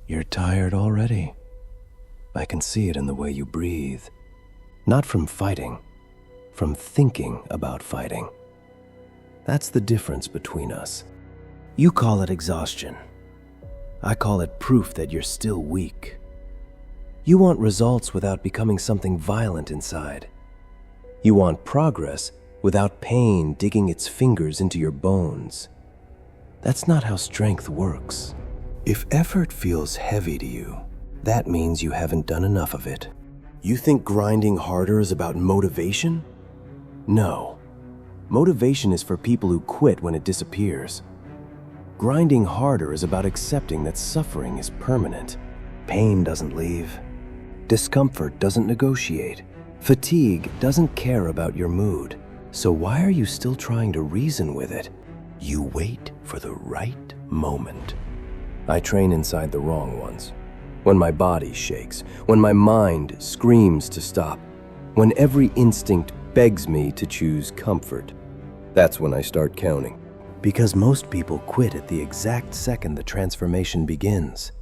You're tired already. I can see it in the way you breathe. Not from fighting, from thinking about fighting. That's the difference between us. You call it exhaustion. I call it proof that you're still weak. You want results without becoming something violent inside. You want progress without pain digging its fingers into your bones. That's not how strength works. If effort feels heavy to you, that means you haven't done enough of it. You think grinding harder is about motivation? No. Motivation is for people who quit when it disappears. Grinding harder is about accepting that suffering is permanent. Pain doesn't leave. Discomfort doesn't negotiate. Fatigue doesn't care about your mood. So why are you still trying to reason with it? You wait for the right moment. I train inside the wrong ones. When my body shakes, when my mind screams to stop, when every instinct begs me to choose comfort, that's when I start counting. Because most people quit at the exact second the transformation begins.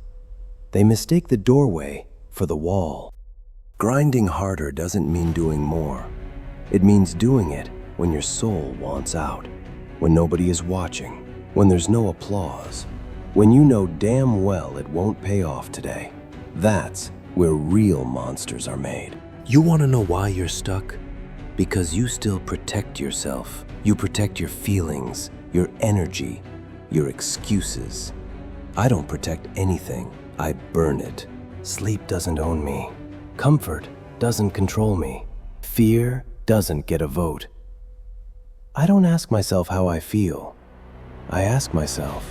They mistake the doorway for the wall. Grinding harder doesn't mean doing more. It means doing it when your soul wants out, when nobody is watching, when there's no applause, when you know damn well it won't pay off today. That's where real monsters are made. You want to know why you're stuck? Because you still protect yourself. You protect your feelings, your energy, your excuses. I don't protect anything. I burn it. Sleep doesn't own me. Comfort doesn't control me. Fear doesn't get a vote. I don't ask myself how I feel. I ask myself,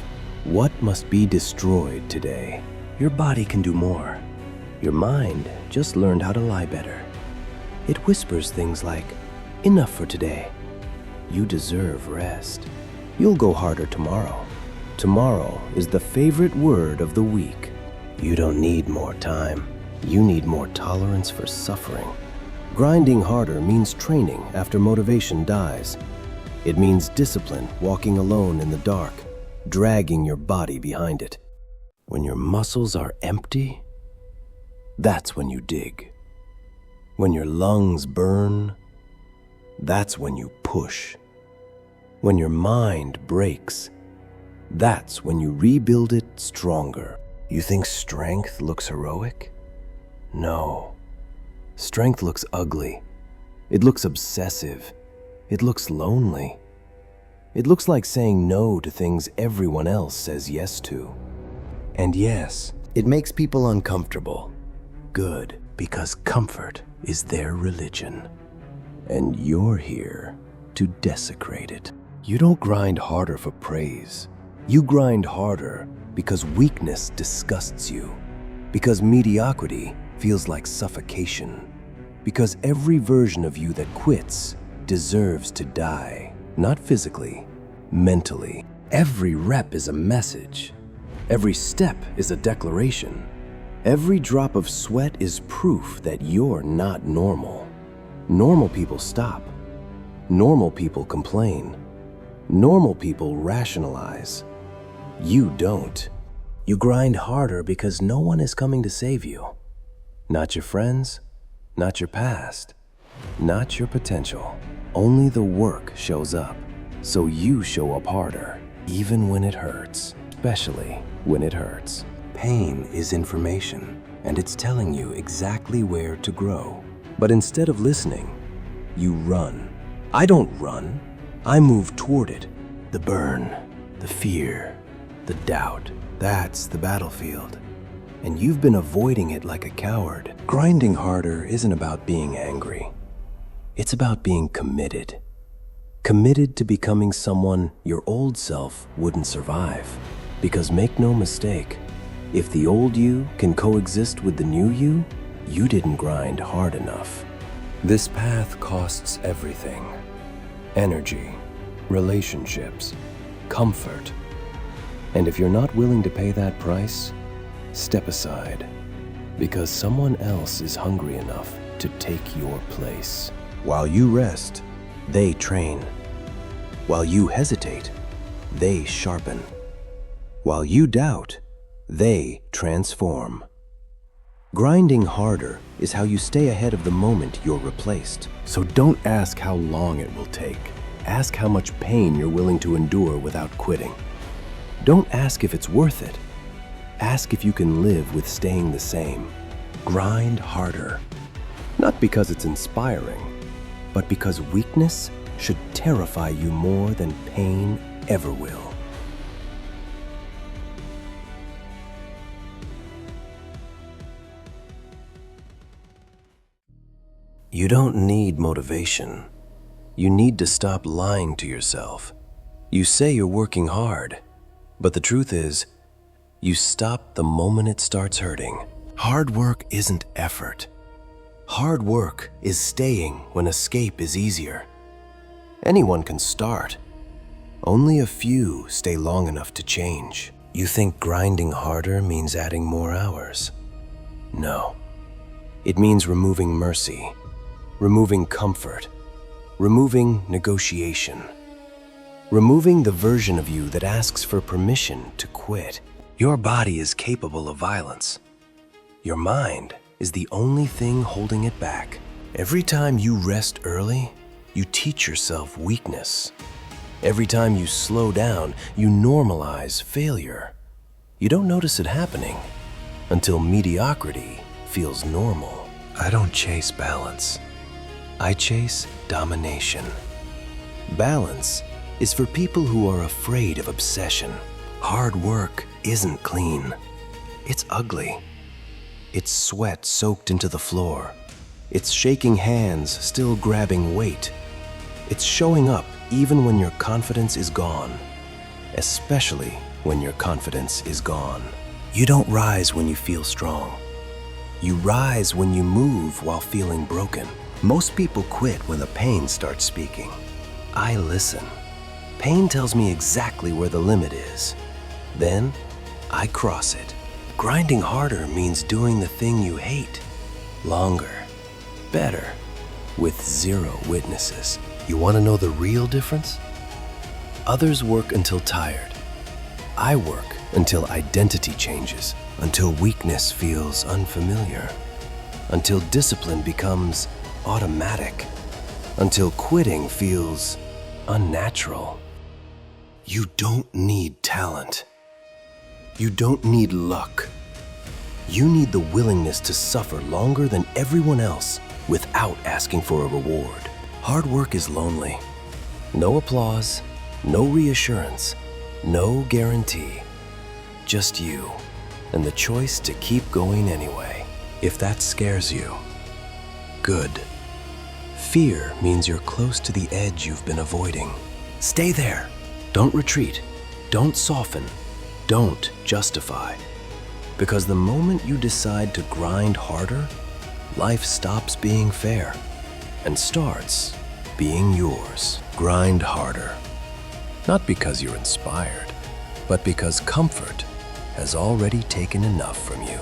what must be destroyed today? Your body can do more. Your mind just learned how to lie better. It whispers things like, enough for today. You deserve rest. You'll go harder tomorrow. Tomorrow is the favorite word of the week. You don't need more time. You need more tolerance for suffering. Grinding harder means training after motivation dies. It means discipline, walking alone in the dark, dragging your body behind it. When your muscles are empty, that's when you dig. When your lungs burn, that's when you push. When your mind breaks, that's when you rebuild it stronger. You think strength looks heroic? No. Strength looks ugly. It looks obsessive. It looks lonely. It looks like saying no to things everyone else says yes to. And yes, it makes people uncomfortable. Good, because comfort is their religion. And you're here to desecrate it. You don't grind harder for praise. You grind harder because weakness disgusts you. Because mediocrity feels like suffocation. Because every version of you that quits deserves to die. Not physically, mentally. Every rep is a message. Every step is a declaration. Every drop of sweat is proof that you're not normal. Normal people stop. Normal people complain. Normal people rationalize. You don't. You grind harder because no one is coming to save you. Not your friends, not your past, not your potential. Only the work shows up. So you show up harder, even when it hurts, especially when it hurts. Pain is information, and it's telling you exactly where to grow. But instead of listening, you run. I don't run. I move toward it. The burn, the fear, the doubt. That's the battlefield. And you've been avoiding it like a coward. Grinding harder isn't about being angry. It's about being committed. Committed to becoming someone your old self wouldn't survive. Because make no mistake, if the old you can coexist with the new you, you didn't grind hard enough. This path costs everything. Energy, relationships, comfort. And if you're not willing to pay that price, step aside. Because someone else is hungry enough to take your place. While you rest, they train. While you hesitate, they sharpen. While you doubt, They transform. Grinding harder is how you stay ahead of the moment you're replaced. So don't ask how long it will take. Ask how much pain you're willing to endure without quitting. Don't ask if it's worth it. Ask if you can live with staying the same. Grind harder. Not because it's inspiring, but because weakness should terrify you more than pain ever will. You don't need motivation. You need to stop lying to yourself. You say you're working hard, but the truth is, you stop the moment it starts hurting. Hard work isn't effort. Hard work is staying when escape is easier. Anyone can start. Only a few stay long enough to change. You think grinding harder means adding more hours? No. It means removing mercy, removing comfort, removing negotiation, removing the version of you that asks for permission to quit. Your body is capable of violence. Your mind is the only thing holding it back. Every time you rest early, you teach yourself weakness. Every time you slow down, you normalize failure. You don't notice it happening until mediocrity feels normal. I don't chase balance. I chase domination. Balance is for people who are afraid of obsession. Hard work isn't clean. It's ugly. It's sweat soaked into the floor. It's shaking hands still grabbing weight. It's showing up even when your confidence is gone, especially when your confidence is gone. You don't rise when you feel strong. You rise when you move while feeling broken. Most people quit when the pain starts speaking. I listen. Pain tells me exactly where the limit is. Then, I cross it. Grinding harder means doing the thing you hate. Longer. Better. With zero witnesses. You want to know the real difference? Others work until tired. I work until identity changes. Until weakness feels unfamiliar. Until discipline becomes automatic. Until quitting feels unnatural. You don't need talent. You don't need luck. You need the willingness to suffer longer than everyone else without asking for a reward. Hard work is lonely. No applause, no reassurance, no guarantee. Just you and the choice to keep going anyway. If that scares you, good. Fear means you're close to the edge you've been avoiding. Stay there. Don't retreat. Don't soften. Don't justify. Because the moment you decide to grind harder, life stops being fair and starts being yours. Grind harder. Not because you're inspired, but because comfort has already taken enough from you.